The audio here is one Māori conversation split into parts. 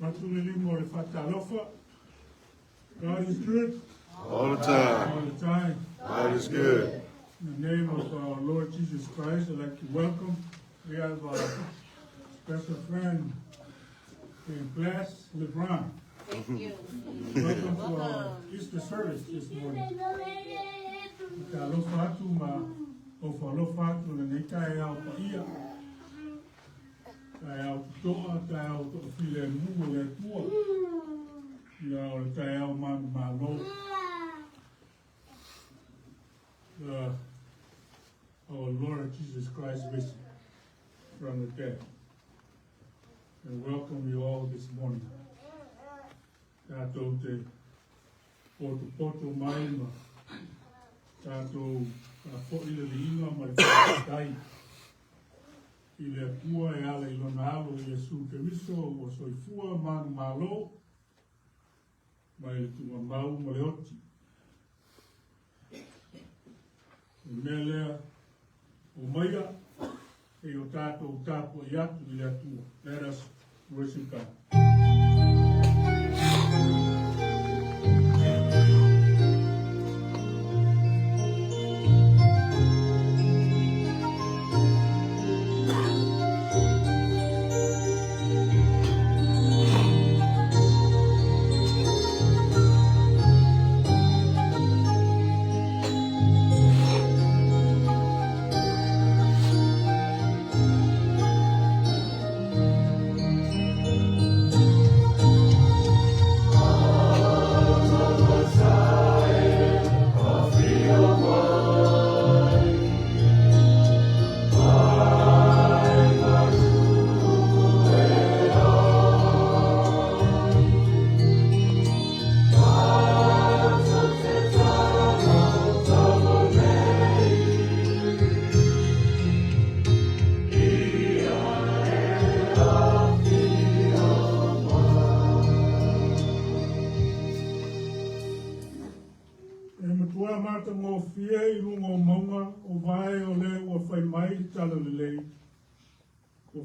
God is good. All the time. All the time. God is good. In the name of our Lord Jesus Christ, I'd like to welcome. We have our special friend, Blas LeBron. Thank you. Welcome to our Easter service this morning. Our Lord Jesus Christ risen from the dead. And welcome you all this morning. Tato te poto mai ma tato fo'ile le inga ma le whakatai i le pua e ala I lona alo Iesu Keriso o soifua manu malo mai le tunga mau ma le oti. E mea lea o maia e o tato o tapo I atu I le atua. Let us worship God.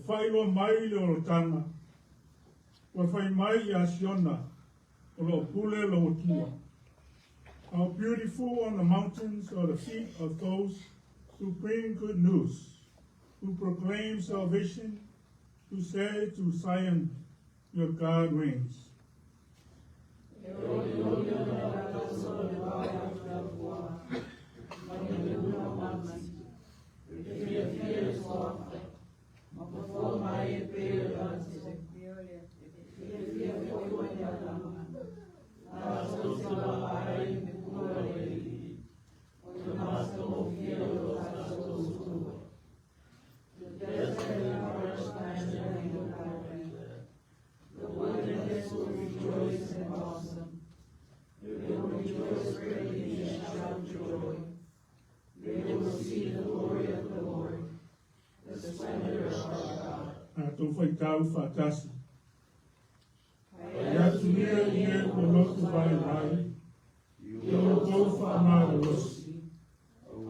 Whairoa mai le o tanga, wa whai mai a siona, o lo pule lo tua. How beautiful on the mountains are the feet of those who bring good news, who proclaim salvation, who say to Zion, your God reigns. Tō whai tau whātasi. Ia tu mea ia ko lotu vai rai, I o tō whaamara rosi,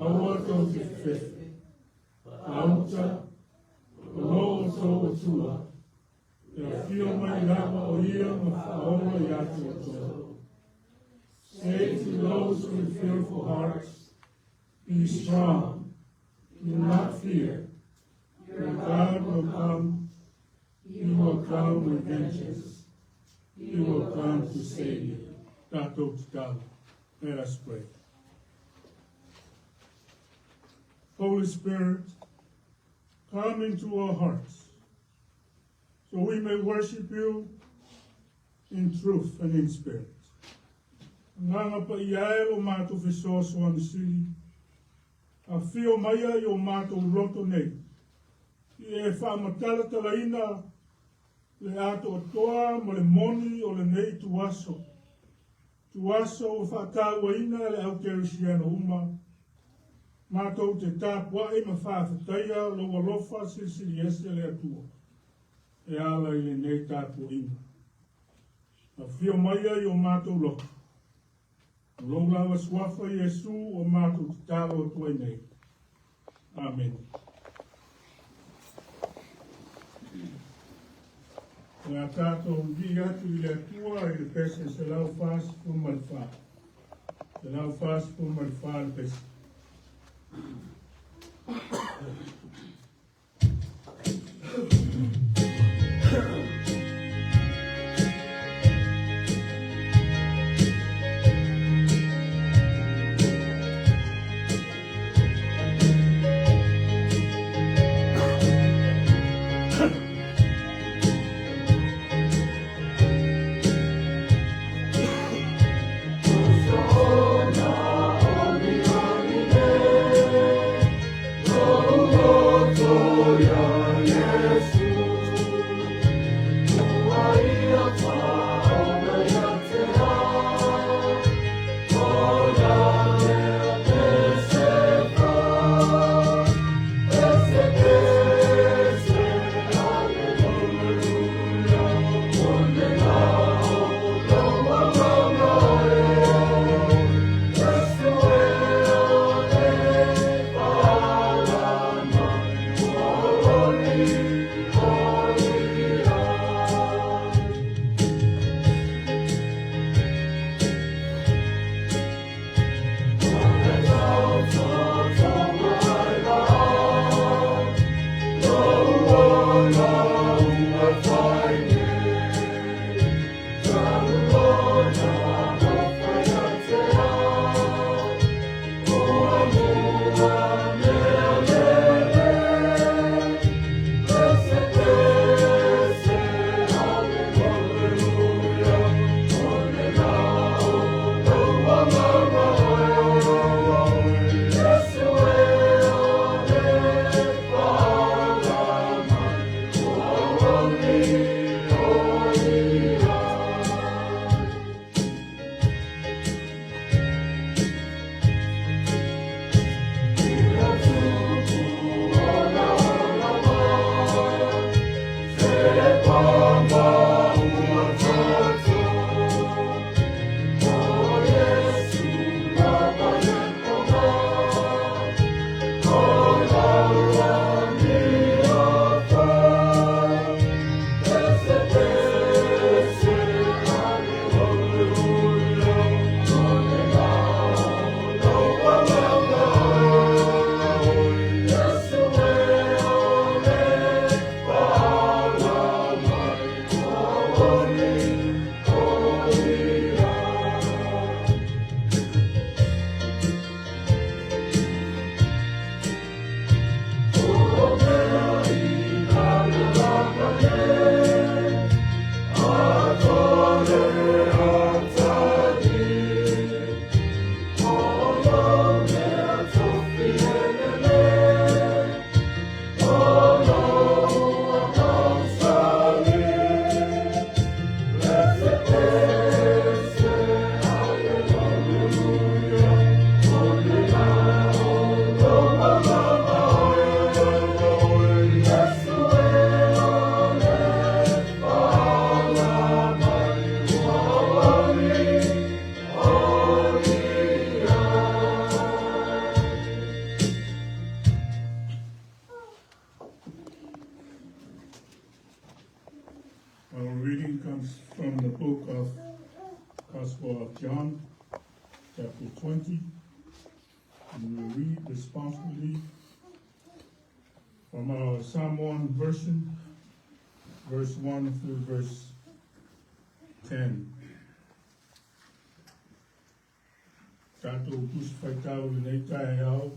aua tō te whewhe, auta, o no o tō o tua, ia whio mai lava o ia ma whaoma I atu o tō. Say to those with fearful hearts, be strong, do not fear, your God will come. He will come with vengeance. He will come to save you. Tato Tala. Let us pray. Holy Spirit, come into our hearts so we may worship you in truth and in spirit. Nganga pa iae o mātou whesoso an sili. A whio maia I o mātou roto nei. I e whaamatala talaina le ato o toa mo le moni o le nei tuaso. Tuaso o whakaua ina le au kerisiano uma. Mātou te tāpua e ma whawhataia lo lofa siri ese le atua. E ala I le nei tāpua ina. A whio maia I o mātou loto. Lola wa swafa Yesu o mātou te tālo o tuai nei. Amen. ngā tātou vi atu I le atua I le pese se lau fās fu malwha. Se lau fās fu malwha le pese. Our reading comes from the book of Gospel of John, chapter 20. And we'll read responsibly from our Psalm 1 version, verse 1 through verse 10. Tātou tus whaitau I nei tae au,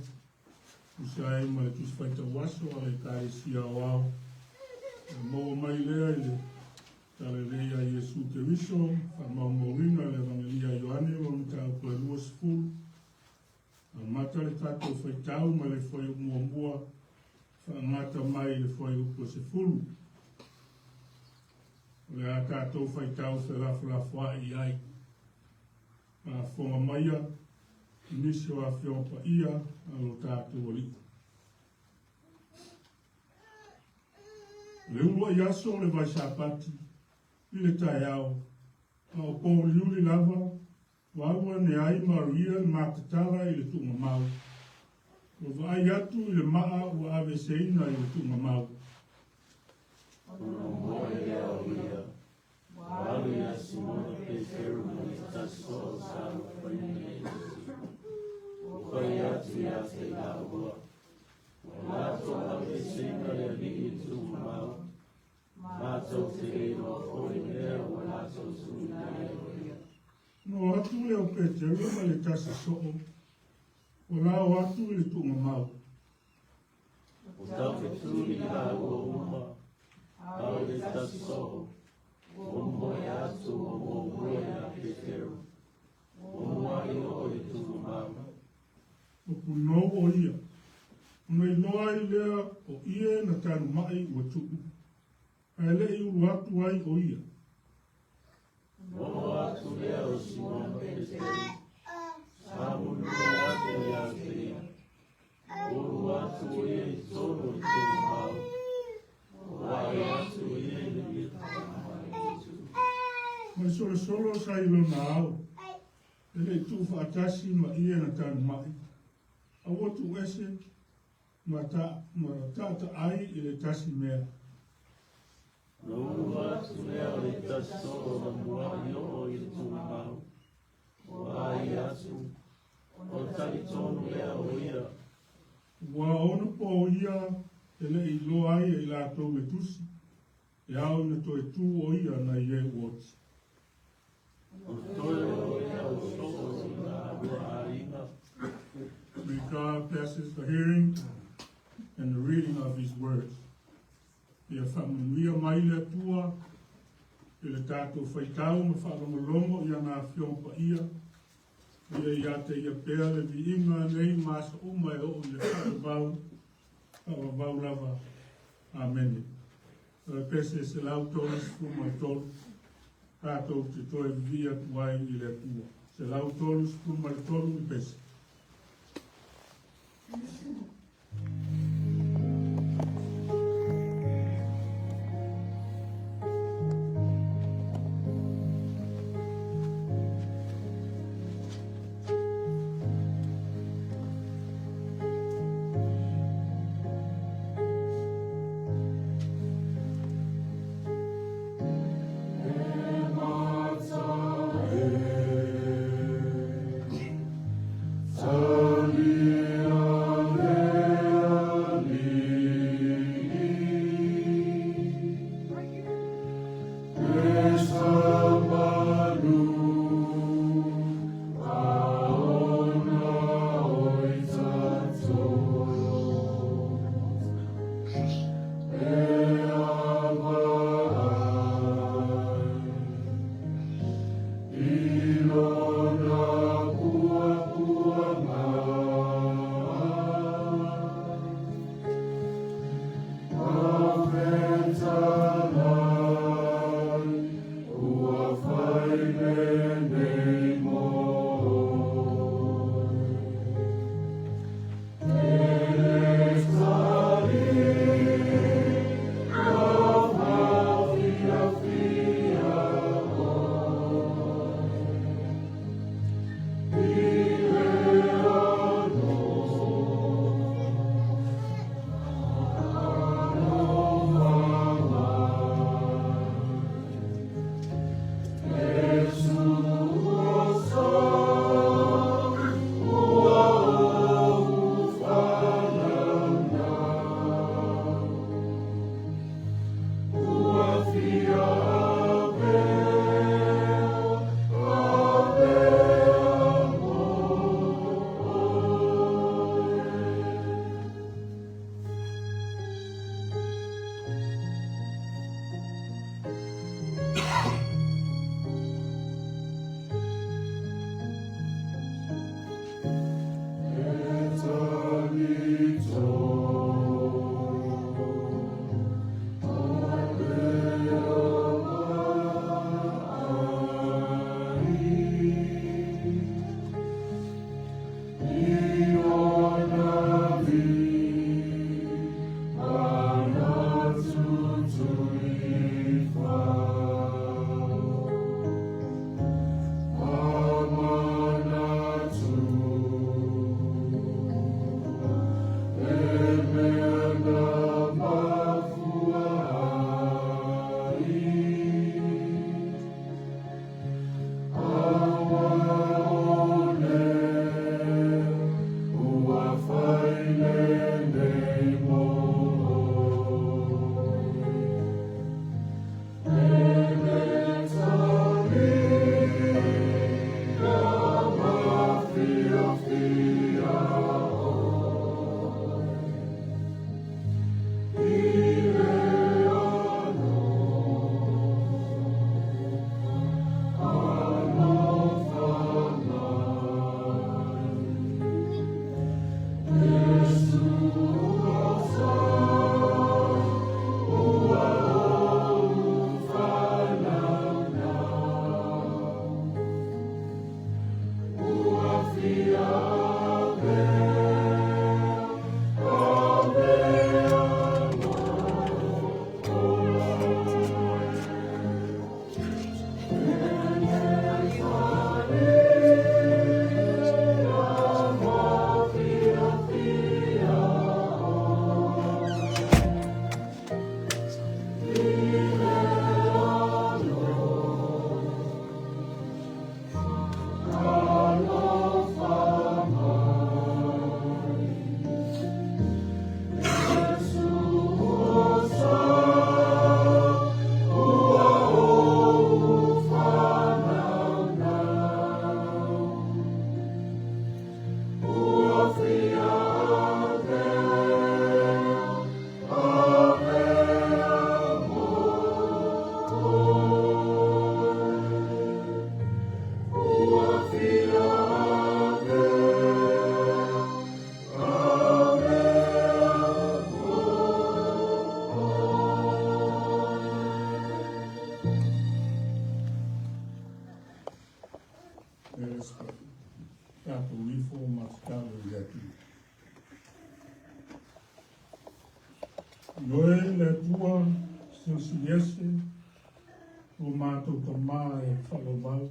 usai ma le tus whaitau waso a le tae si au au. Mo mai lea I le tale lea Iesu te viso, a maumorina le Evangelia Ioane, o mtau koe lua sifuru. A mata le tātou whaitau ma le whai umuamua, whaangata mai le whai upo sifuru. Le a tātou whaitau se rafurafua I ai. A whonga maia, nisio a whiompa ia, a lo tātou oli. Le ua iaso le vai sapati, I le tae au, a o pō liuli lava, waua ne ai Maria le mātatara I le tunga mau. O vai atu I le maa ua ave seina I le tunga mau. No atu leo Petero ma le tasi so'o. O la o atu le tunga mau. O puno o ia. Mai loa i lea o ie na tanu mai o tuku. Ai le i uru atu ai o ia. Mai solo sa ilo na au. Ele tu atasi ma ia na tanu mai. A wotu ese ma ta ai ile tasi mea. Wa ono po ia ele i lo ai e la tau e tusi. E au na to e tu o ia na ie wotsi. God blesses the hearing and the reading of his words. Ia whamanuia mai le tua, i le tātou whaitau ma whalongolongo ia ngā whiompa ia. Ia te ia pēr le vi inga nei masa umai o le whakavau lava. Amen. Pese se lau tōris fuma tōru, tātou te toi via tuai i le tua. Se lau tōris fuma tōru i pese. Noe le tua silsiese o mātou ka mā e whakamau.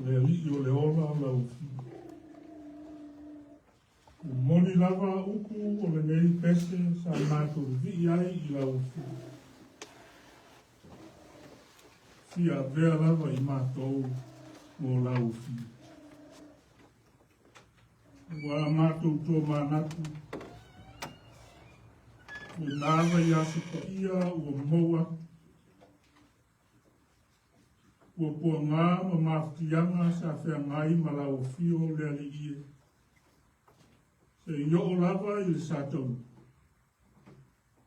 Le li o le ola la ufi. O moni lava uku o le nei pese sa mātou vi ai I la ufi. Fia vea lava I mātou o la ufi. Wa mātou tō mānatu. O nāwa I asu ka ia o moa. O pua ngā ma mawhitianga sa whea ngai ma la o fio lea li ie. Se I o lava I le sātou.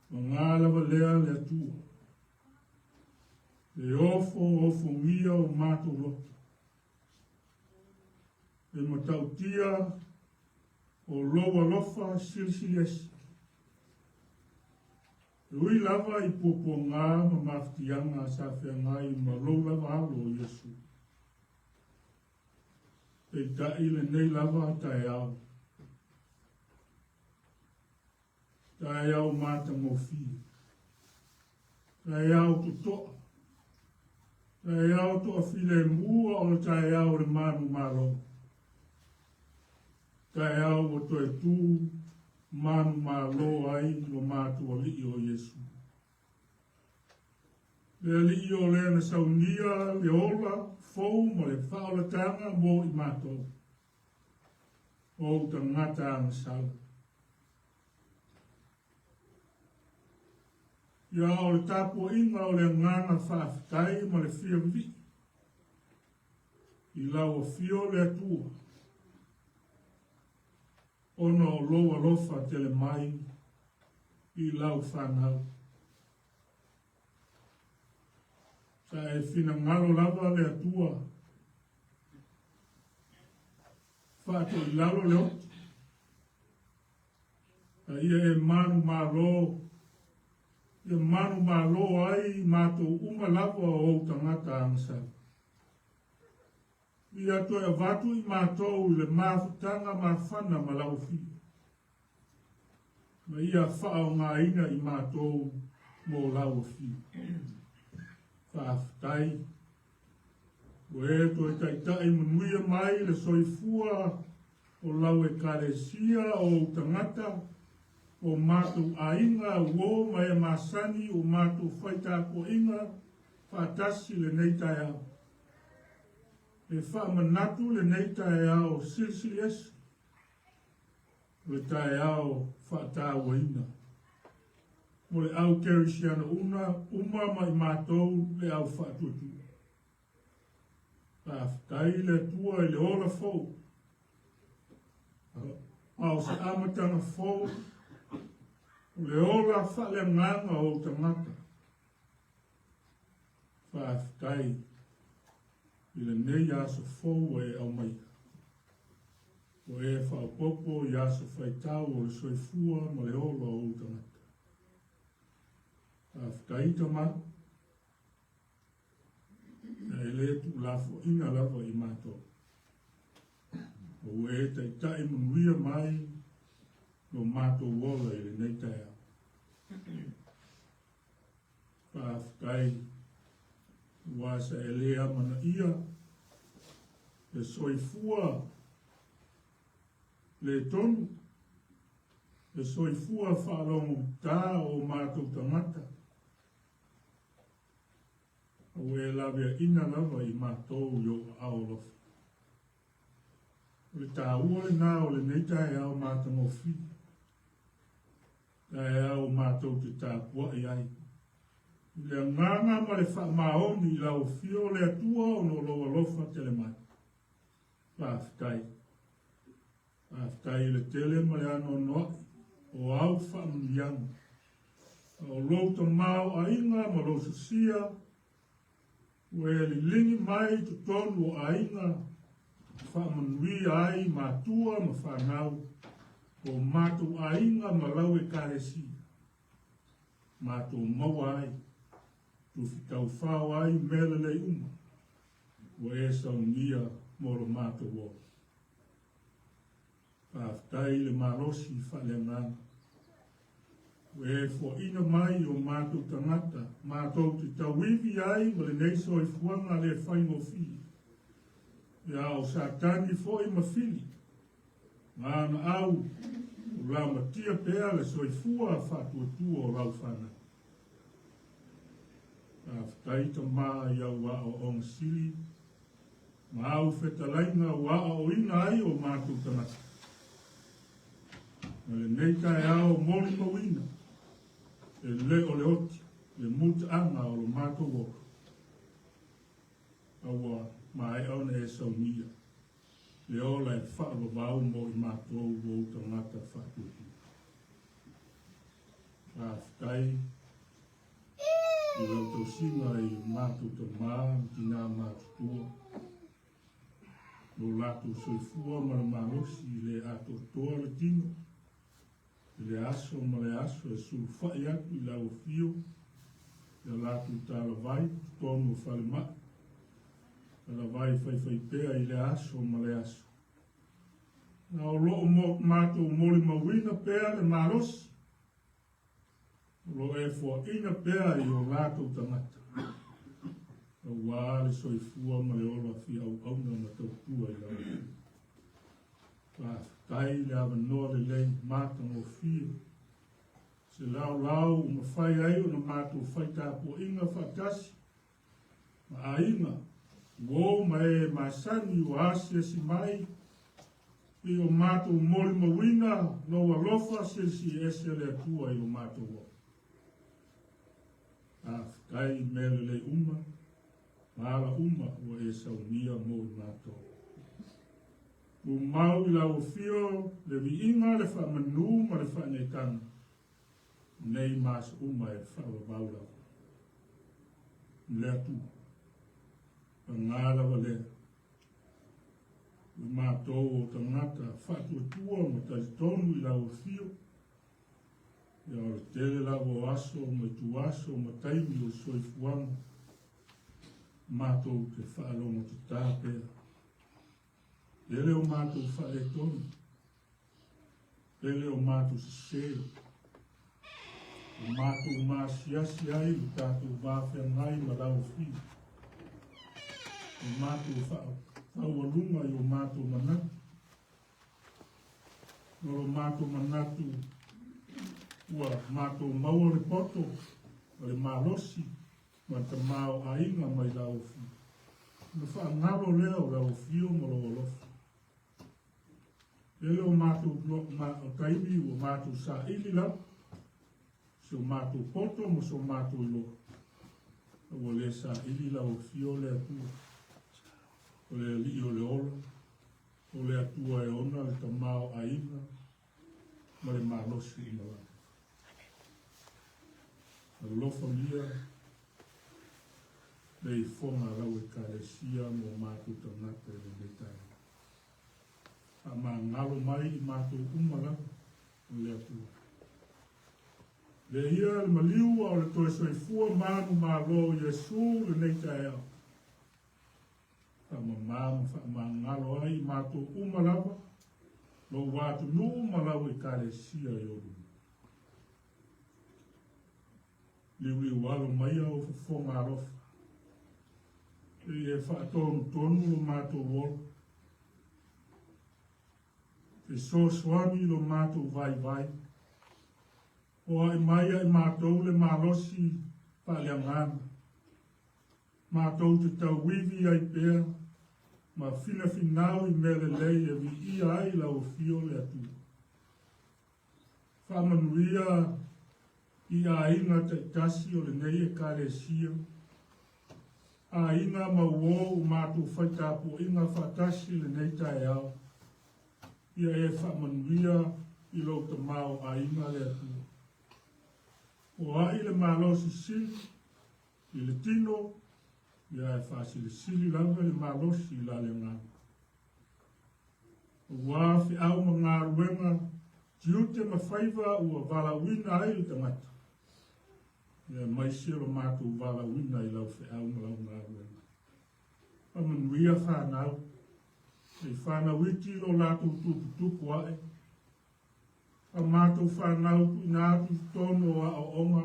O ngā lava lea lea tua. Le ofo mia o mātou loto. Le matautia o loa lofa silsilesi. Rui lava I popo ngā ma mawhitianga sa whea ngai ma lo lava alo o Yesu. Pei tai le nei lava tae au. Tae au mata mofi. Tae au tutoa. Tae au toa file mua o tae au le manu maro. Tae au o toe tū manu malo ai o mātua li o Yesu. Le li o le na saunia, le ola, fou mo le whaolatanga mo I mātou. O ta ngata ang sala. Ia o le tapo inga o le nganga whaafitai mo le fia vi. I lau o fio le atua. Ono o loa lofa tele mai I lau whanau. Sa e whina ngalo lava le atua. Whaato I lalo le otu. Sa ia e manu malo. Ia manu malo ai mātou uma lava o tangata angsa. Ia to e vatu I mātou I le māwhutanga mawhana ma lau fi. Ma ia whao ngā ina I mātou mō lau fi. Whaafutai. O e to e taitai manuia mai le soifua o lau e karesia o tangata o mātou ainga uo mai e masani o mātou whaita ko inga whaatasi le nei tai au. E whaamanatu le nei tae ao silsiles, le tae ao whaatawa ina. Mo le au kerisiana uma mai mātou le au whaatutu. Whaafutai le tua I le ola fau, Au se amatanga fōu, le ola whale nganga o tangata. Whaaftai, i le nei aso fōu e au maika. O e whaopopo i aso whaitau o le soifua ma le ola o tangata. Whaaftai tamata, e le tu lafo ina lava I mātou. O e tai tai manuia mai no mātou wola I le nei tai au. Whaaftai, wasa e le amana ia, le soifua, le tonu, le soifua whaalongo tā o mātou tangata. O e lawea ina lava I mātou yo aolofa. O le tā ua le nā o le neitai au mātou ngofi. Tai au mātou te tā kua I ai. Le nganga ma le wha maoni la o fio le atua o no loa lofa tele mai. Whaaftai. Whaaftai le tele ma le ano noa o au wha mniang. O louta mau a inga ma lo susia. Ue li lingi mai tu tonu o a inga. Wha manui ai mātua ma whanau. O mātu a inga ma lau e karesi. Mātu maua ai. Tu whitau whao ai mele lei uma. O e sau nia moro mātou o. Whaaftai le marosi whale ngana. O e fo ina mai o mātou tangata. Mātou te tawivi ai ma le neiso I fuanga le whaingo fi. Ia o satani fo I mawhili. Ngana au. O la matia pea le soifua whatuatua o rau whana. Whaaftai ta maa iau wa o ong sili. Ma au whetalainga wa o ina ai o mātou tanata. Ma le neitai au moli mawina. E le o le oti. Le muta anga o lo mātou o. Awa mai au ne e saunia. Le ola e whaavavau mo I mātou o tangata whatuatua. Whaaftai. I rau tau singa I mātou ta maa, ki nā mātua. No lātou soifua ma le mālosi le ato toa le tino. Le aso ma le aso e suru whai atu I lau fio. Le lātou tāla vai, tonu whale maa. Le vai whai pēa I le aso ma le aso. Na o loo mātou moli mawina pēa le mālosi. Lo e fo ina pea I o lātou tangata. O wā le soifua ma le ola fi au auna ma tau tua I lau. Whaaftai le awa noa le lei mātang o fia. Se lau o ma whai ai o na mātou whai tāpua inga whaatasi. Ma a inga, wō ma e masani o asia si mai. I o mātou moli mawina, loa lofa si ese le atua I o mātou o. Whaaftai mele le uma, maala uma o e saunia mo I mātou. O mau I lau fio, le vi inga le wha manu ma le wha nekana. Nei mas uma e wha wawau. Le atu. A ngāla wa le. O mātou o tangata whatuatua ma talitonu I lau fio. Ia o tele lawa o aso, ma tu aso, ma taimi o soifuanga. Mātou te whaalonga te tāpea. Ele o mātou whae tonu. Ele o mātou se. O mātou māsiasi ai, o tātou wāwhia ngai ma lau fi. O mātou whaualunga I o mātou manatu. No o mātou manatu ua mātou maua le poto, le mālosi, ma ta māo a inga mai lau fi. Me wha ngaro leo lau fio mo lo olofa. Ele o mātou o taimi o mātou sa ili lau, se o mātou poto mo se o mātou lo. O le sa ili lau fio le atua. O le li o le olo. o le atua e ona le tamao aina ma le malosi ina wā. Alo familia le i fonga rau e karesia mo mātou tangata e le betai. A mā ngalo mai i mātou umala o le atua. Le ia le maliu au le toe soifua manu mālo Iesu le nei tae au. Whamamama whamangalo ai mātou umalawa lo wātu nu umalawa i karesia i oru. Liwi walo mai au whafonga arofa. E whaatonu tonu lo mātou wolo. E so swami lo mātou vai vai. O ai mai ai mātou le malosi paliangana. Mātou te tau wivi ai pēr. Ma fina finau i mele lei e vi ia ai la o fio le atu. Whamanuia i a inga te tasi o le nei e karesia. A inga mauo o mātou whaitapo inga whatasi le nei tae au. Ia e whamanuia i lo te mau a inga le atu. O ai le malosi sili, i le tino, ia e whasili sili langa le malosi la le ngā. O wāwhi au ma ngā ruenga, tiute ma whaiva ua wala wina ai le tangata. Ia mai siro mātou wala wina i lau whi au ma lau ngā ruenga. Pamanuia whanau, e whanau iti lo lātou tupu ae. A mātou whanau i nātu tono a o onga.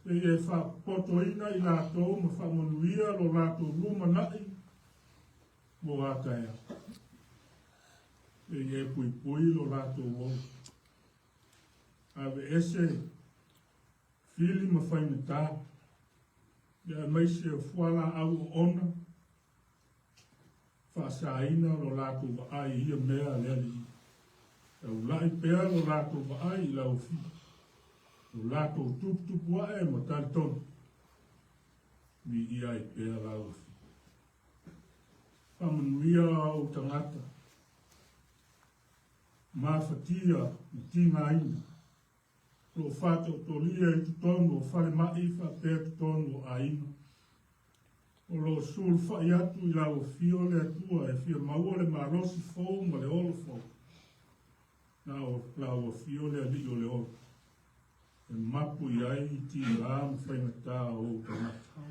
E e whapoto ina i lātou ma whamanuia lo lātou ruma nai. Mo ātaia. E e pui lo lātou o. Ave ese fili ma whainata. Ia mai se fuala au ona. Whaasaina lo lātou wa ai ia mea leali. E ulai pēr lo lātou wa ai i lau fi. O lātou tupu ae ma talitonu. Mi ia i pēr lau fi. Whamanuia o tangata. Mawhatia i tīnga ina. Lo whato tolia i tutonu o whare mai wha pēr tutonu o aina. O lo sul whai atu i lau fio le atua e fia maua le marosi fōu ma le olo fōu. Na o lau fio le ali o le olo. E mapu i ai i ti rāmu whaingatā o tamata.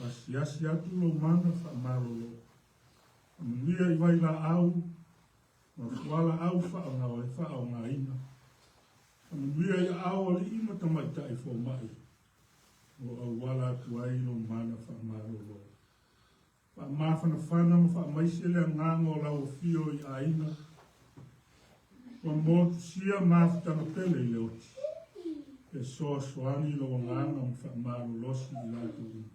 Asi atu lo mana wha marolo. Amunia i vai la au, ma fuala au whaanga o le wha o ngā ina. Amunia i au ali ima tamata i fō mai. O au wala atu ai lo mana wha marolo. Wha mawhana whana ma wha maisele ngango lau fio i aina. Wa motu sia mawhitanga pele i leoti. E soa soani lo nganga ma wha marolosi i lātu ina.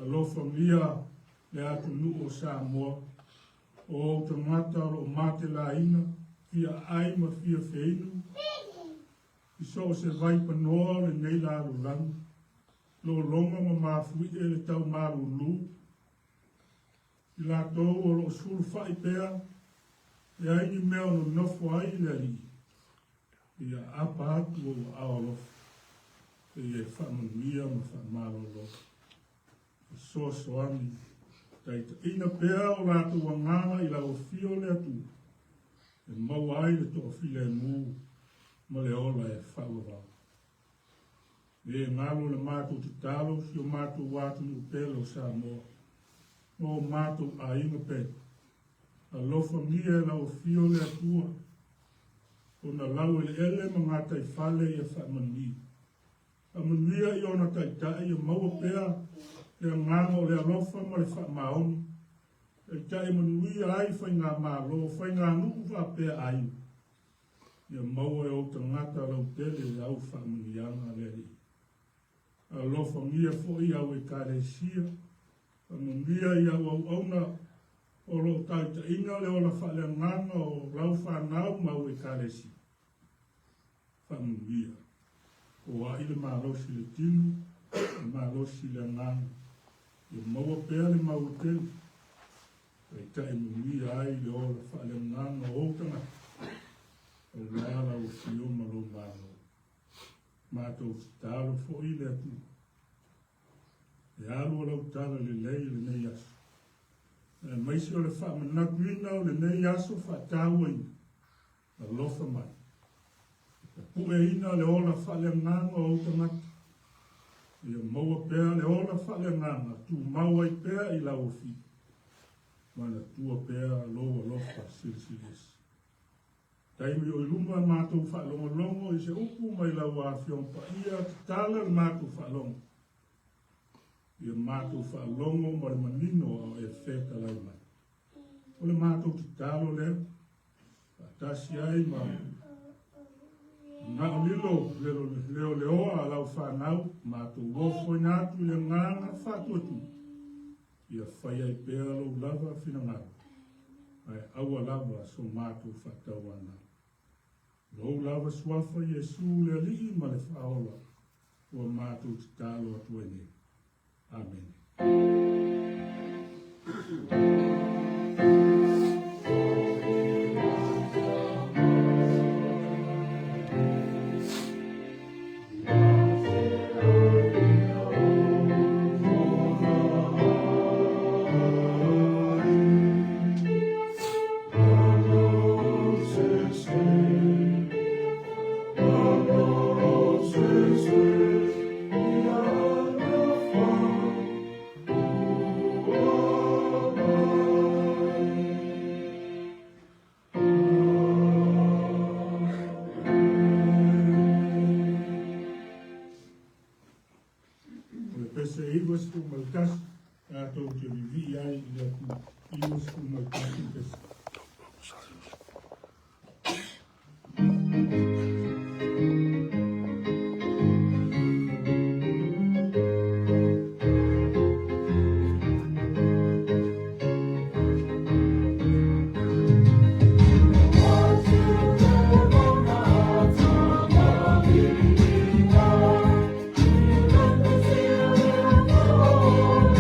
Alo familia le atu nu o Samoa. O te ngata lo mate la ina. Fia ai ma fia feinu. I so se vai panoa le nei laru lang. Lo longa ma mawhui e le tau maru lu. I la tau o lo suru whai pēr. E ai ni mea no nofo ai le ri. I a apa atu o aolof. E e whamanuia ma whamarolo. E so soani. Taita ina pēr o lātu wanganga i la o fio le atu. E mau ai le to file mū. Ma le ola e whawawau. E ngalo le mātou te talo, si o mātou wātu ni pelo Samoa. O mātou a inga pe. A lofa mia e lau fio le atua. O na lau ele ele ma ngātai whale e whamani. A manuia i ona taitai e maua pēr. E ngango le alofa ma le whamaoni. E tai manuia ai whai ngā mālo, whai ngā nuku wha pēr ai. Ia maua e o ta ngata lau tele e au whamanianga leri. A lofa mia fo i au e karesia. A manuia i au auna o lo taita inga le ola whale nganga o lau whanau mau e karesia. Whamuia. O a ile marosi le tinu, e marosi le nganga. Ia maua pēr le mau tele. Kai tai mumi ai le o le whaale nganga o tanga. O lala o fio malo malo. Mātou tālo fo i le atu. E alu o lau tāla le lei le nei aso. E maisi o le wha manakuina o le nei aso wha tāua ina. A lofa mai. E pue ina le ola whaale nganga o tangata. Ia maua pēr le ola whaale nganga. Tu maua i pēr i lau fi. Mana tua pēr loa lofa silisilis. Taimi o iluma mātou whaalongo i se upu mai lau a whiong pa ia tala mātou whaalongo. Ia mātou whaalongo ma le manino o e wheka lai mai. O le mātou ki talo leo, atasi ai ma ngā lilo leo leoa a lau whanau, mātou wofo i nātu le ngāna whātuatu. Ia whai ai pēr lo lava whina ngāra. Ai aua lava so mātou whatau ana. Lo lava swafa Yesu le li ma le whaola. Ua mātou te tālo atu ene. Amen. Pese iwas tu malkas, atau ke vivi ai iwas tu malkas pese. Oh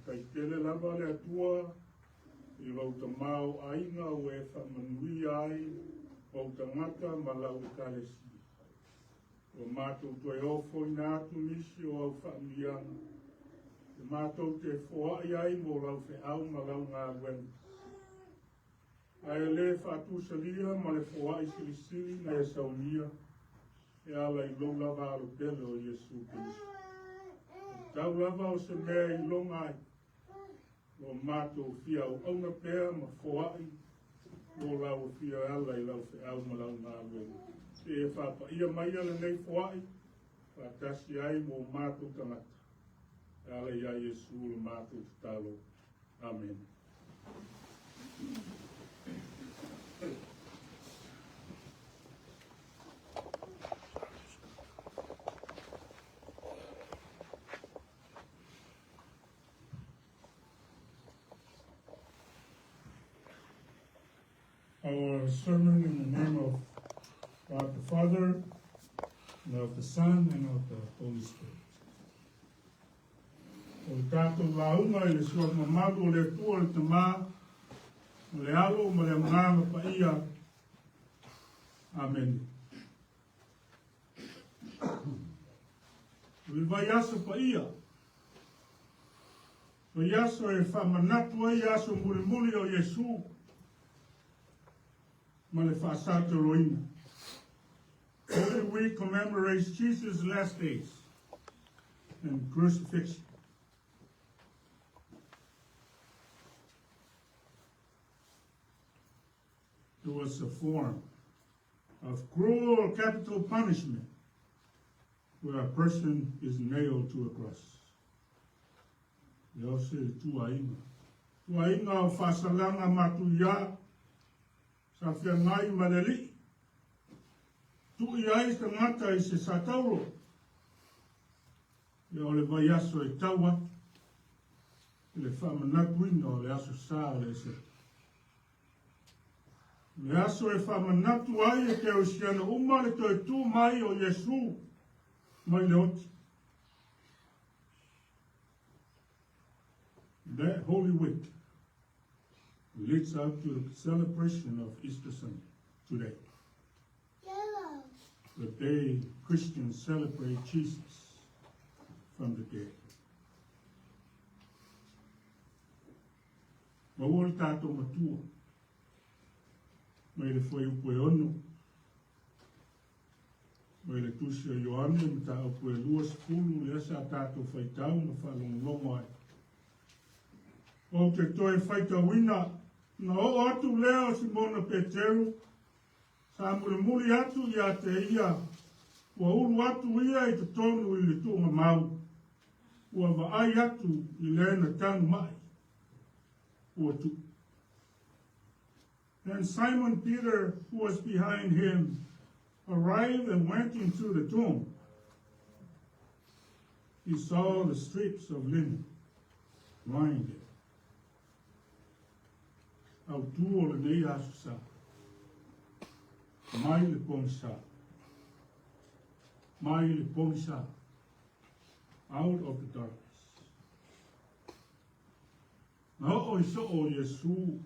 Kaitele lava le atua I wau ta mau ainga o e whamanui ai o tangata ma lau kalesi. O mātou toi ofo I nā atu nisi o au whaamianga. O mātou te whoai ai mo lau whe au ma lau ngā wenu. Ai le whātu salia ma le whoai sirisiri na e saunia. E ala I lo lava alo tele o Yesu Kristo. Tau lava o se mea I longa ai. O mātou fia o auna pēr ma whoai. O lau fia ala I lau whe au ma lau ngā wenu. E whapa ia mai ala nei whoai. Whātasi ai mo mātou tangata. Ala ia Yesu le mātou talo. Amen. Our sermon in the name of God the Father, and of the Son, and of the Holy Spirit. O tātou launga I le sua mamalu o le tua le tamā, o le alo o le ngāma pa ia. Amen. O le vai aso pa ia. O iaso e whamanatu ai aso muli o Yesu. Ma le whaasata roina. Holy Week commemorates Jesus' last days and crucifixion. It was a form of cruel capital punishment where a person is nailed to a cross. Leo se tuainga. Tuainga o whasalanga matuia sa whiangai maleli. Tui ai ka ngata I se satauro. Leo le vai aso e taua. Le whamanatuina o le aso sā le se. Le aso e whamanatu ai e te ausiana uma le toi tū mai o Yesu mai le oti. That Holy Week leads up to the celebration of Easter Sunday today. The day Christians celebrate Jesus from the dead. Mawori tātou matua. Mai le foi upo e ono. Mai le tusi a Ioane, me tā upo e lua sepulu, le asa tātou whaitau, ma whalongongo ai. O te toi whaitawina, na o atu leo Simona Peteru, sa muri atu I te ia, ua ulu atu ia I te tonu I le tuunga mau, ua vaai atu I lena tanu mai, ua tu. Then Simon Peter, who was behind him, arrived and went into the tomb. He saw the strips of linen lying there. Au tu o le nei asu sa. Mai le pongsa. Mai le pongsa. Out of the darkness. Na o iso o Yesu.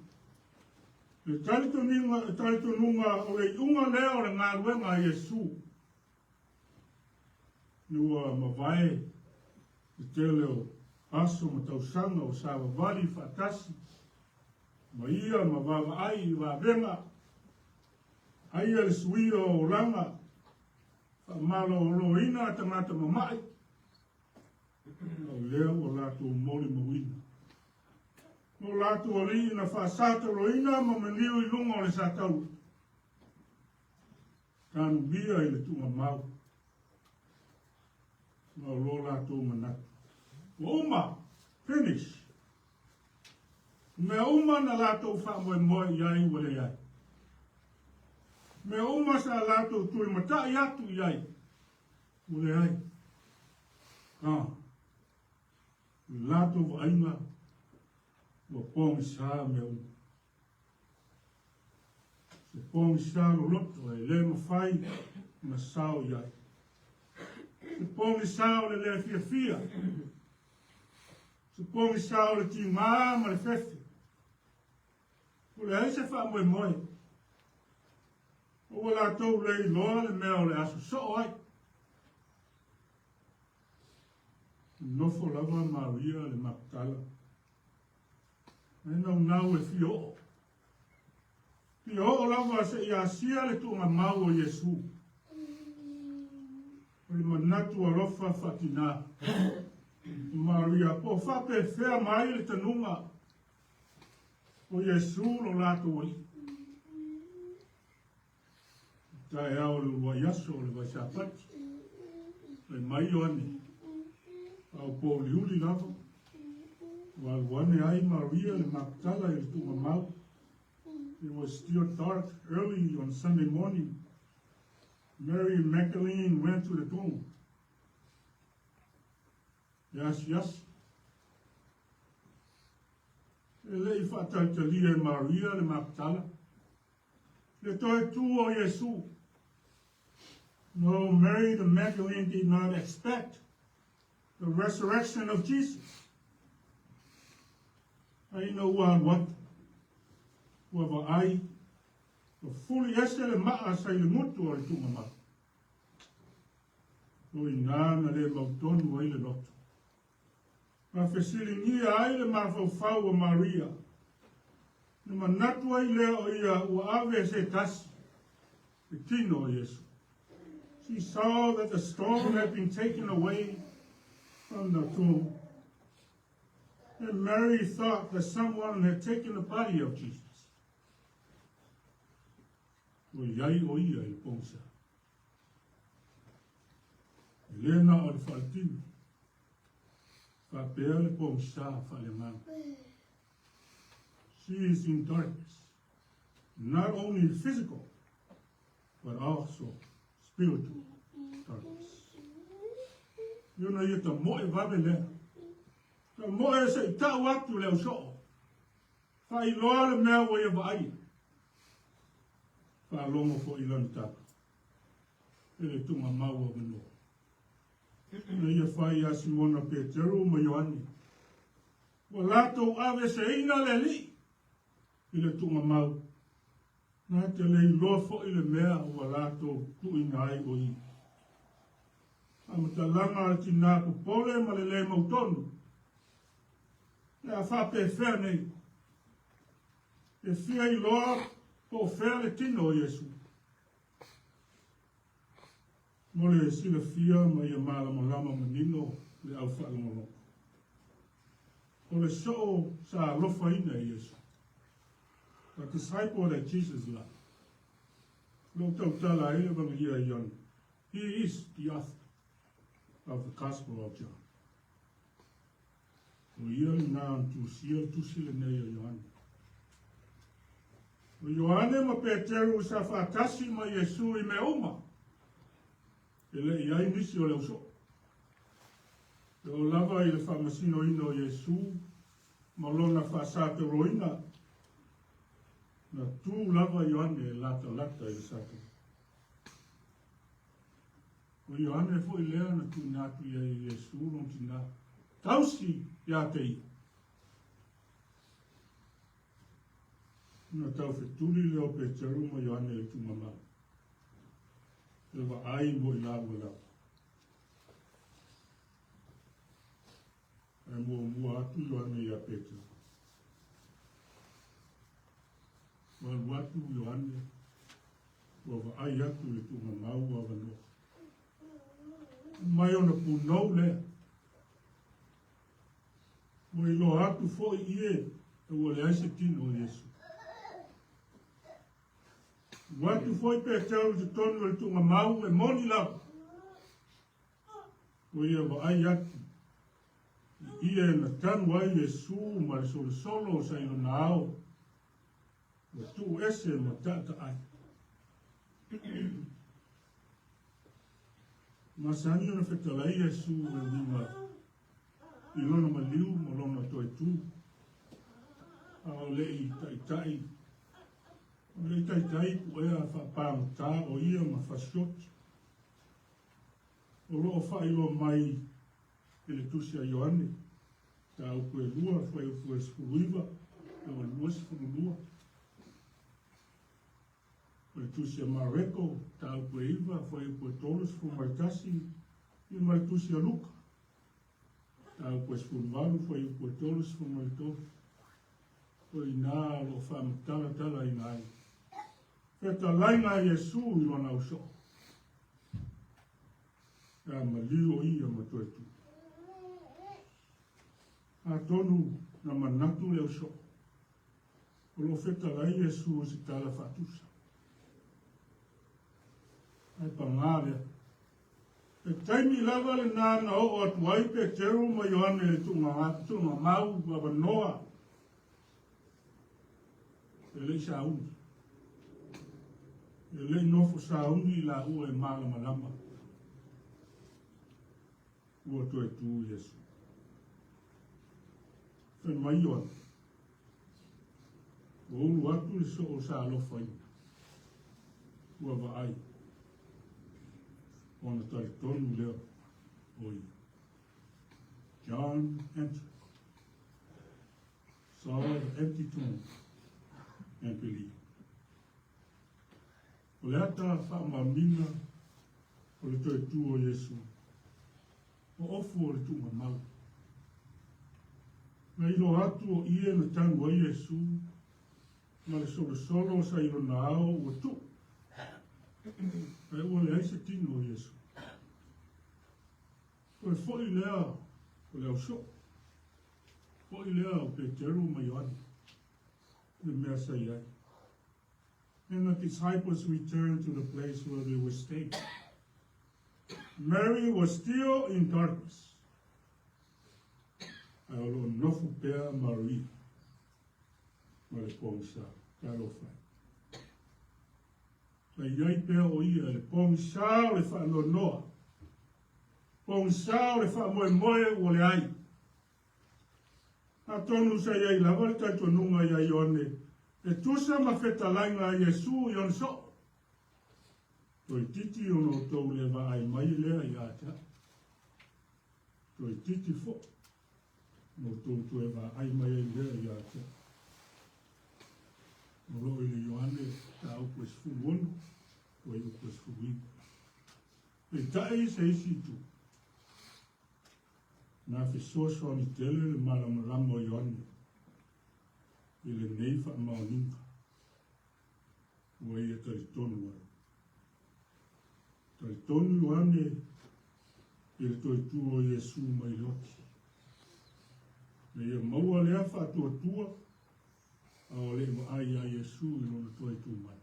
Le talito nunga o le unga leo le ngā ruenga Yesu. Nua mawai. Le te leo aso ma tausanga o sawa wari whatasi. Ma ia ma wawa ai I wa venga. Ai le suia o ranga. Wha malo o roina tangata mamai. O leo o lato mori mawina. O lato o ri na whaasata roina ma maniu I lunga o le satau. Tanu bia I le tunga mau. Ma o lo lato manatu. Uma, finish. Me uma na lato wha moe iai wale iai. Me uma sa lato tui mata iatu iai. Wale iai. Lato wa ainga. Wa pong sa me uma. Se pongi sao loto e le mawhai na sao iai. Se pongi sao le fia fia. Se pongi sao le ti maa ma le fefe. O le aise wha moe moe. O wala tau le loa le mea o le aso so ai. Nofo lava Maria le Magdala. E nau e fio o. Fio o lava se ia sia le tu mau o Yesu. O le manatu alofa fatina. Maria po fape fea mai le tanunga. O Yesu lo lato i. Tai au le waiaso le waisapati. Le mai o ane. Au po liuli lava. Wane ai Maria le Magdala i tu mau. It was still dark early on Sunday morning. Mary Magdalene went to the tomb. Yes. Le i whātautalia Maria le Magdala. Le toi tu o Yesu. No, Mary the Magdalene did not expect the resurrection of Jesus. I know what ai o fully ese le maa sai le mutu o le tunga maa. O i nāna le mautonu o i le loto. Ma fesili nia ai le mawhauwhau o Maria. Na manatu ai lea o ia ua ave se tasi. Le tino o Yesu. She saw that the stone had been taken away from the tomb. And Mary thought that someone had taken the body of Jesus. O iai o ia i pongsa. Elena o le whaletinu. Whapea le pongsa whalemang. She is in darkness. Not only physical, but also spiritual darkness. You know, you ta moe vabe lea. Ta moe se i tau atu leo so. Whai loa le mea wa ia vaai. Whalongo fo i lani taka. Ele tunga maua mano. Na ia whai a Simona Petero ma Ioane. Wa lato ave se ina le li. I le tunga mau. Na te lei loa fo i le mea wa lato tu ina ai o i. Amatalanga al tina kupole ma le le mautonu. Le a whape whea nei. E whia i loa po whea le tino o Yesu. Mole e sila whia ma ia malama manino le au whaalongono. O le so sa lofa ina e Yesu. The disciple that Jesus loved. Lo tau tala ele vangia i ana. He is the author of the Gospel of John. O ia na tu sia tu sile nei o Ioane. O Ioane ma Petero sa whātasi ma Yesu I me uma. Ele I ai nisi o leo so. E o lava I le whamasino ino Yesu ma lona whaasate roina. Na tu lava Ioane e lata I le sate. O Ioane fo I lea na tu natu I Yesu non tina. Tausi ia te I. Na tau whetuli leo Petero ma Ioane e tu mama. E wa ai mo I la ua la. E mua atu Ioane ia Petero. Wa watu Ioane. Wa ai atu le tu mama ua wano. Mai ona punou lea. Mo I lo atu fo I ie. E ua le aise tino o Yesu. Watu foi Petero te tonu le tunga mau e moni lau. O ia wa ai atu. Ia na tanu ai Yesu ma le solo sa ilo na ao. O tu ese ma tata ai. Masani ona whetalai Yesu e winga. Ilona ma liu ma lona toi tu. Ao le I tai. O le tai ku ea whapāngata o ia ma whasioti. O loo whaio mai e le tusi a Ioane. Ta upu e lua, whai upu e spuruiva, e o lua spurulua. O le tusi a Mareko, ta upu e iwa, whai upu e tolus fu maritasi, i mai tusi a Luka. Ta upu e spuruvalu, whai upu e tolus fu maritofu. O i nā lo whamatala tala i nai. Feta lainga Yesu i lona uso. Ka maliu o ia matoetu. A tonu na manatu le uso. O lo feta lai Yesu o si tala fatusa. Ai pangalea. E taimi lava le nana o atu ai pe teru ma Ioane le tunga mau baba Noa. E le sauni. E le nofo sauni la ua e malama lama. Ua toe tu Yesu. Fen mai Ioane. O ulu atu le so o sa alofa ina. Ua va ai. Ona tari tonu leo o ia. John entered, saw the empty tomb, and believed. O le ata whaamamina o le toi tu o Yesu. O ofu o le tunga mau. Na ilo atu o ia na tangu a Yesu, ma le solo sa ilo na ao o tu. E ua le aise tino o Yesu. O e foi lea o le auso. Foi lea o Peteru ma Ioane. Le mea sai ai. And the disciples returned to the place where they were staying. Mary was still in darkness. Aolo nofu pea Maria. Ma le pongsa, karo fai. La iai pea o ia le pongsa o le whaano noa. Pongsa o le wha moe o le ai. A tonu sa iai lava le taitonunga iai Ioane. E tusa ma feta lainga a Yesu i on so. Toi titi o no tau le va ai mai lea i ata. Toi titi fo. No tau tu e va ai mai lea i ata. No lo i le Ioane ta au pues fuonu. Toi au pues fuiku. E tai se isi tu. Na fe soso ni tele le malamalamo Ioane. I le nei wha maoninga. Ua ia taritonu ai. Taritonu Ioane i le toi tu o Yesu mai loti. Le ia maua lea wha tua a o le ai a Yesu i lona toi tu mai.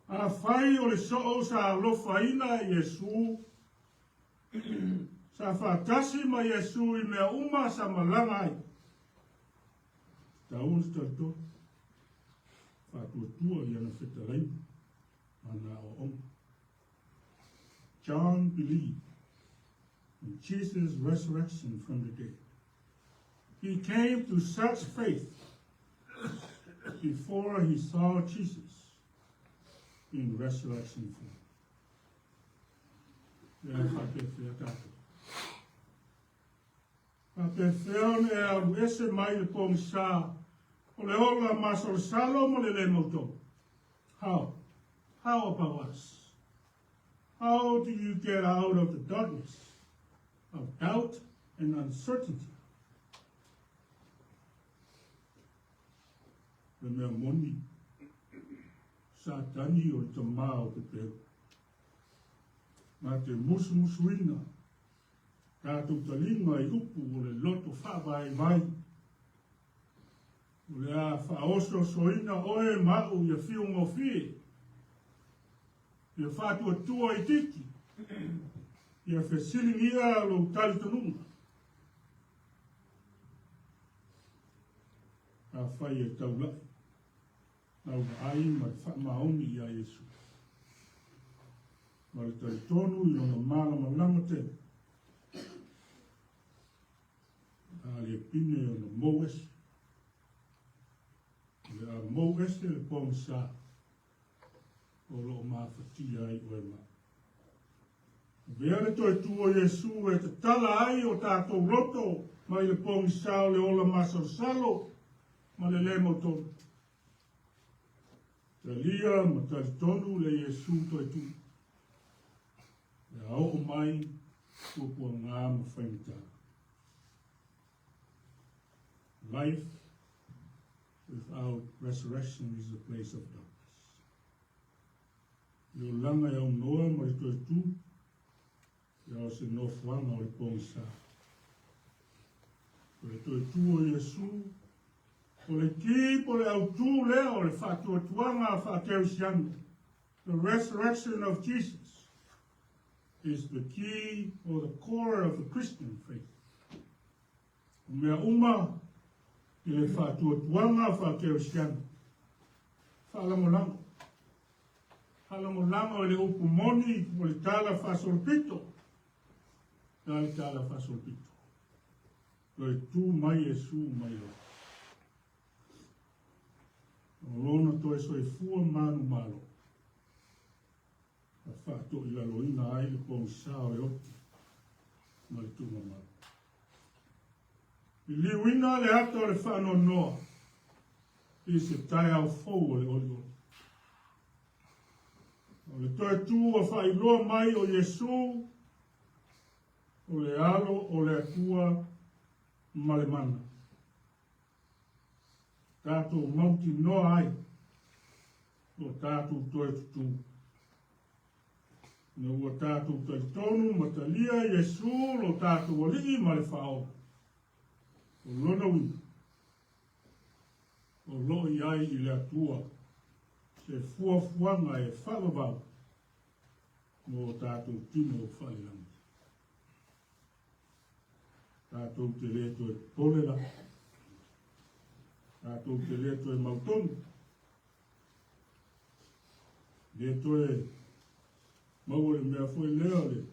A whai o le soo sa alofa ina Yesu sa whatasi ma Yesu i mea uma sa malanga ai. Taun stato whatuatua i ana whetaraina ana o om. John believed in Jesus' resurrection from the dead. He came to such faith before he saw Jesus in resurrection form. A pe feon e au ese mai le pong sa o le ola masol salo mo le moto. How? How about us? How do you get out of the darkness of doubt and uncertainty? Le mea moni sa tani o te mao te peo. Ma te musuina tātou talinga i upu o le loto whawai mai. O le a whaoso soina oe mau ia whiungo whie. Ia whātua tua i tiki. Ia whesilingia lo talitanunga. A whai e taulai. Nau ai mai whamaoni i a Yesu. Ma le taritonu i ona malama lama te. A le pine ona mowes. Le a mou este le pong sa. O lo mawhatia ai oe ma. Vea le toi tua Yesu e te tala ai o tātou roto. Mai le pong sa o le ola masarasalo. Ma le le motono. Talia ma talitonu le Yesu toi tu. Le au o mai kua ngā ma whaimita. Life without resurrection is a place of darkness. Yo langa ya noa ma le toi tu. Ya o se no whanga o le pongsa. O le toi tu o Yesu. O le ki po le au tu lea o le whatua tuanga a whakeu sianu. The resurrection of Jesus is the key or the core of the Christian faith. O mea uma i le whatua tuanga a whakeu sianu. Whalamolanga. Whalamolanga o le upu moni o le tala whasolpito. Na le tala whasolpito. O le tu mai Yesu mai o. O lona toi soe fua manu malo. A whaato i laloina ai le pong sao e oti. Ma le tunga malo. I liwina le ato le whano noa. I se tai au fau o le oli o. O le toi tu o whailoa mai o Yesu. O le alo o le atua ma le mana. Tātou mauti noa ai, o tātou toi tutu. Na ua tātou toi tonu, matalia, Yesu, lo tātou alii ma le whao. O lona wina. O loi ai i le atua, se fuafuanga e whawabau, mo tātou tino o whailangi. Tātou te leto e polela, tātou te leto e mautonu. Leto e maua le mea fwoi leo le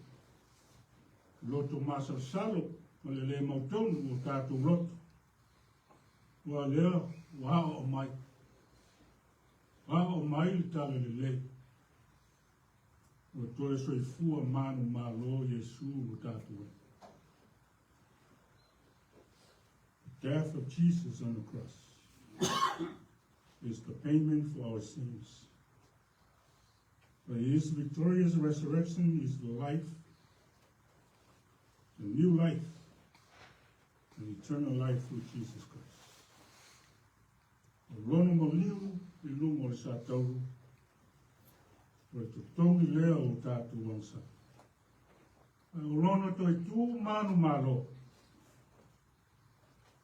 loto masa salo, ma le mautonu o tātou loto. Wa leo, wa o mai. Wa o mai le tala le le. O toe soi fua manu malo Yesu o tātou e. The death of Jesus on the cross is the payment for our sins. But his victorious resurrection is the life, the new life, and eternal life through Jesus Christ. O lono mo liu I lungo le sa tauru, o te tongi lea o tātou wangsa. O lono toi tū manu malo,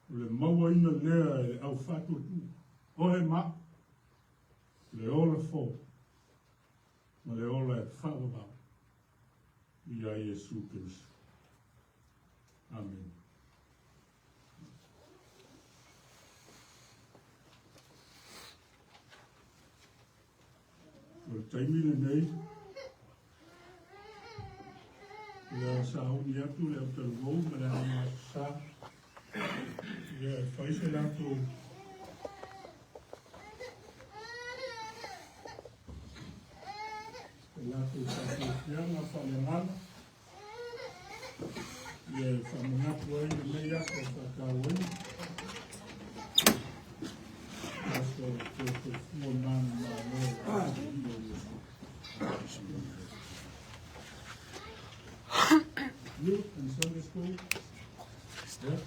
o le maua ina lea e au whatu tu, o he ma, le ola fō, ma le ola e whawabau, I a Yesu Kirisu. Amen. O taimi le nei, le sa honi atu le au taluou, ma le hana sa, ia e whaise lato whakawhianga whalemana ia e whamanatu ai le mei ako whakawai aso te fua manu ma Youth and Sunday school. Yeah.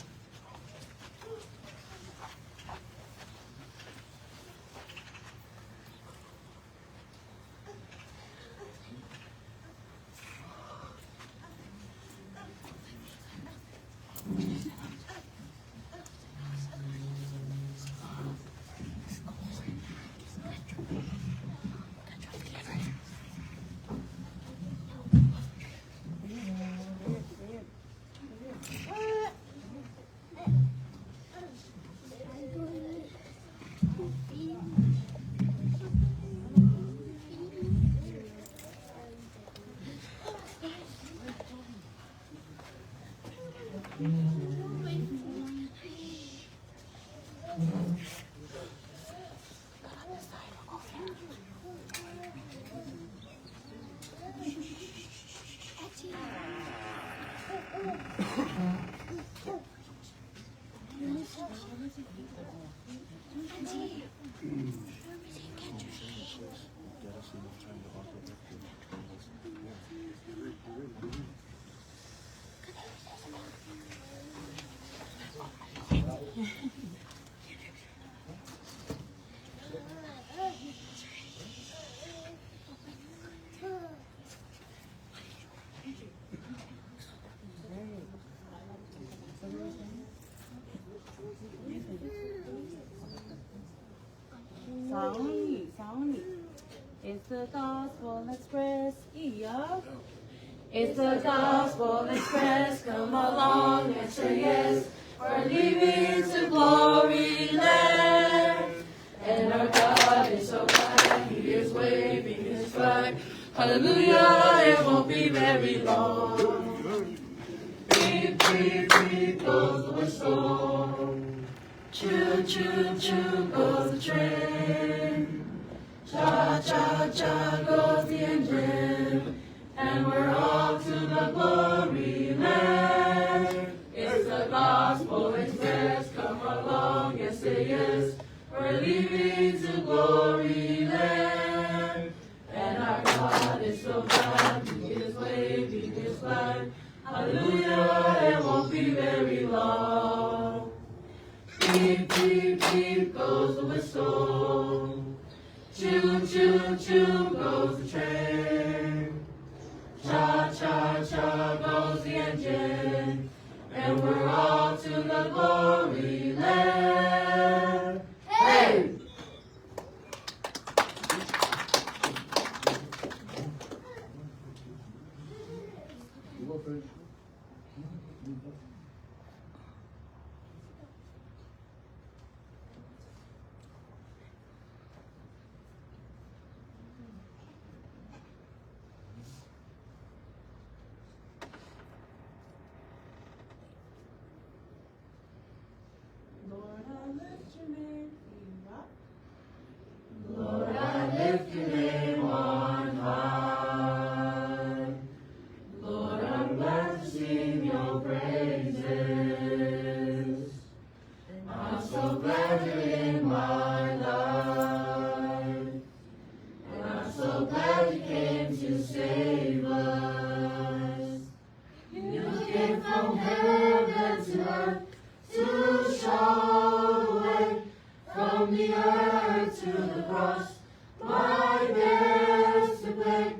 Sound. It's the gospel express. Yeah. It's the gospel express. Come along and say yes. We're leaving to glory land. And our God is so kind. He is waving his flag. Hallelujah, it won't be very long. Beep, beep, beep goes the whistle. Choo, choo, choo goes the train. Cha, cha, cha goes the engine. And we're off to the glory land. It's the gospel express. Come along and say yes. We're leaving to glory land. And our God is so kind. He is waving his flag. Hallelujah, it won't be very long. Beep, beep, beep goes the whistle. Choo, choo, choo goes the train. Cha, cha, cha goes the engine. And we're off to the glory land. Hey! Lord, I lift your name. Lord, I lift your name on high. Lord, I'm glad to sing your praises. I'm so glad you're in my life. And I'm so glad you came to save us. You came from heaven to earth to show the way, from the earth to the cross, my debts to pay,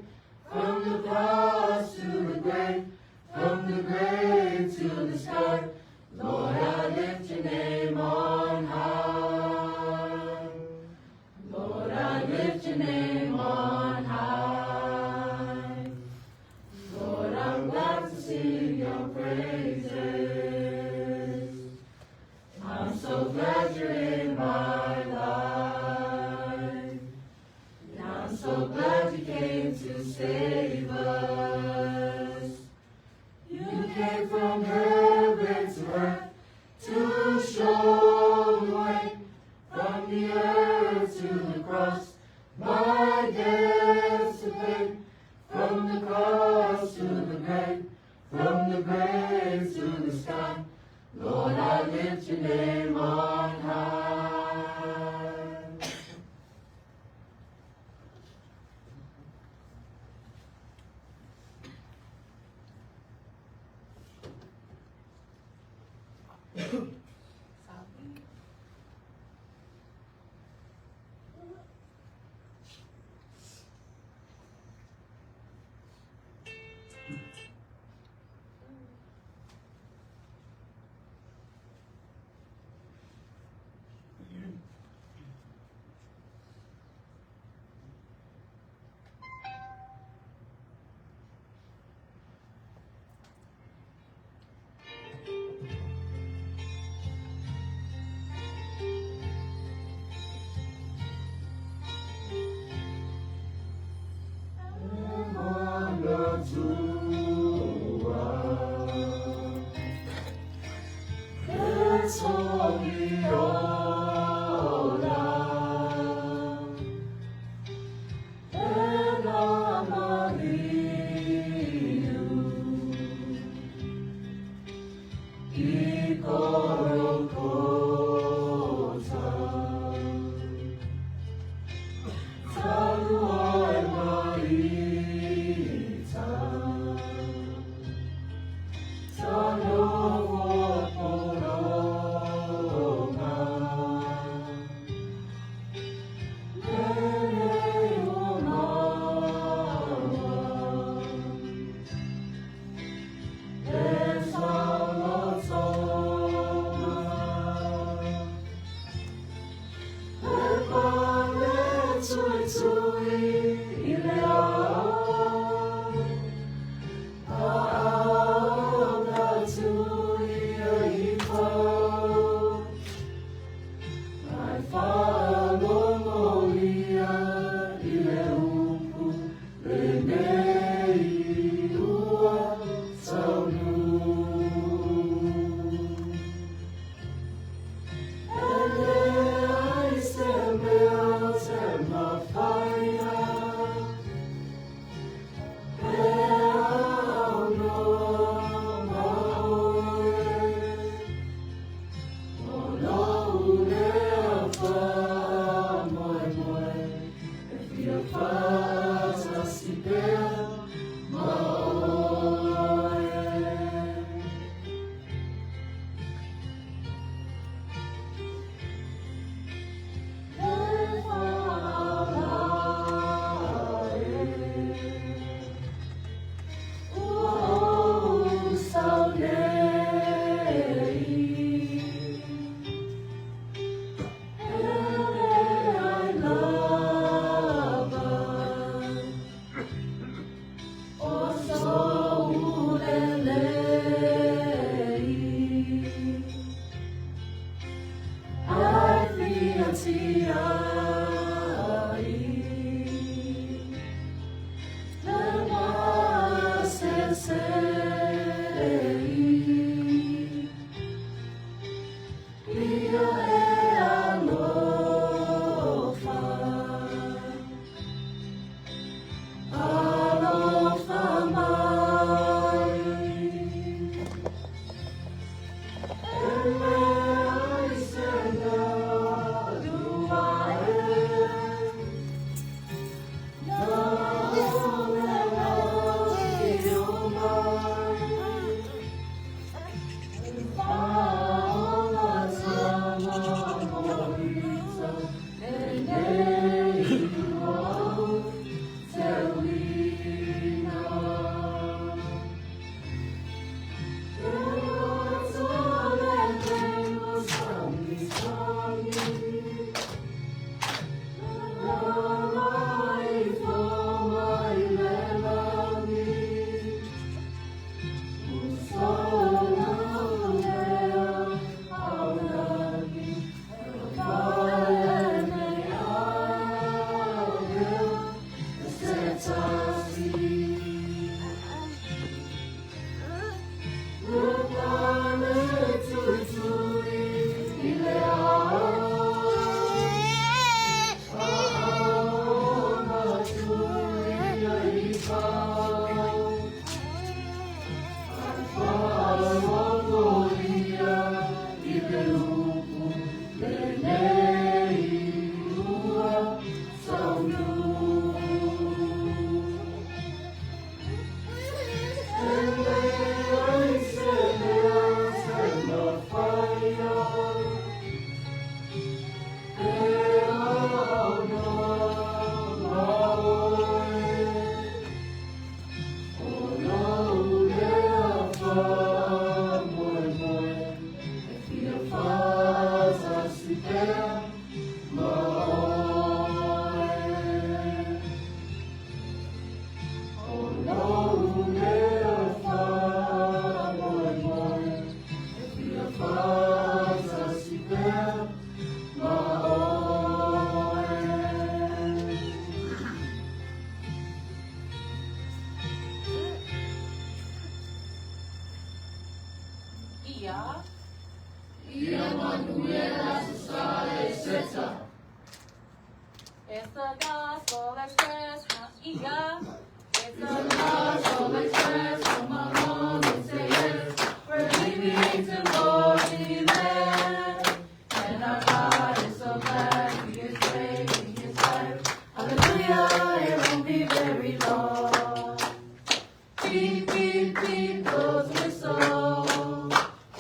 from the cross to the grave, from the grave to the sky. Lord, I lift your name on high. Lord, I lift your name on high. Lord, I'm glad to sing your praises. I'm so glad you're in my life. And I'm so glad you came to save us. You came from heaven to earth to show the way, from the earth to the cross, my debts to pay, from the cross to the grave, from the grave to the sky. Lord, I lift your name on high. It's the gospel express. It's the gospel express. Come along and say yes. We're leaving to glory land. And our God is so glad He is saving His life. Hallelujah, it won't be very long. Beep, beep, beep goes whistle.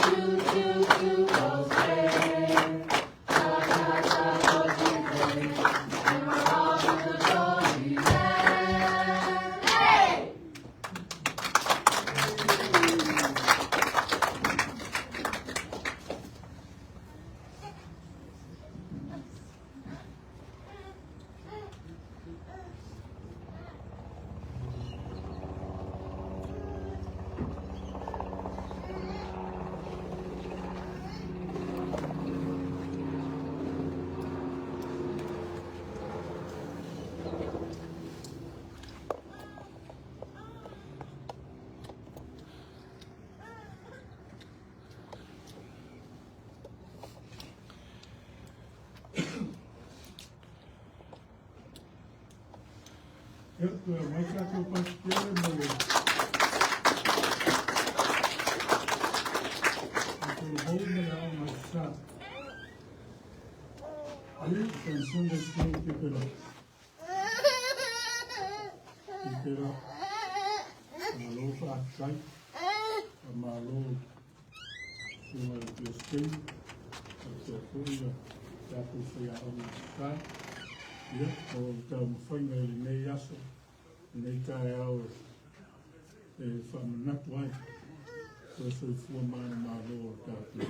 Choo, choo, choo goes train. Ta, ta, ta goes Jesus. And we're off to the glory land. mai tātou paspere mo le. Tātou hou me la o mai sā. Ai, kan Sunday school keep it up. Keep it up. Malo whaakai. Malo kua te spring. Te kuia. Tātou whea o mai sā. Ia, o tau mwhainga i nei aso, nei tae au e whamanatu ai, so i fua mana mā loa tātou.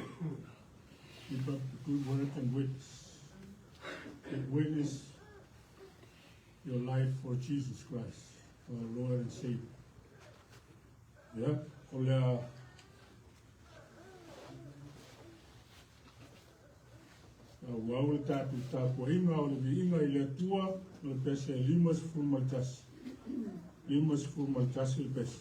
Keep up the good work and witness your life for Jesus Christ, our Lord and Savior. Ia, o lea wau le tātou tāpua inga o le inga I le tua no pese limas fumatasi. Limas fumatasi le pese.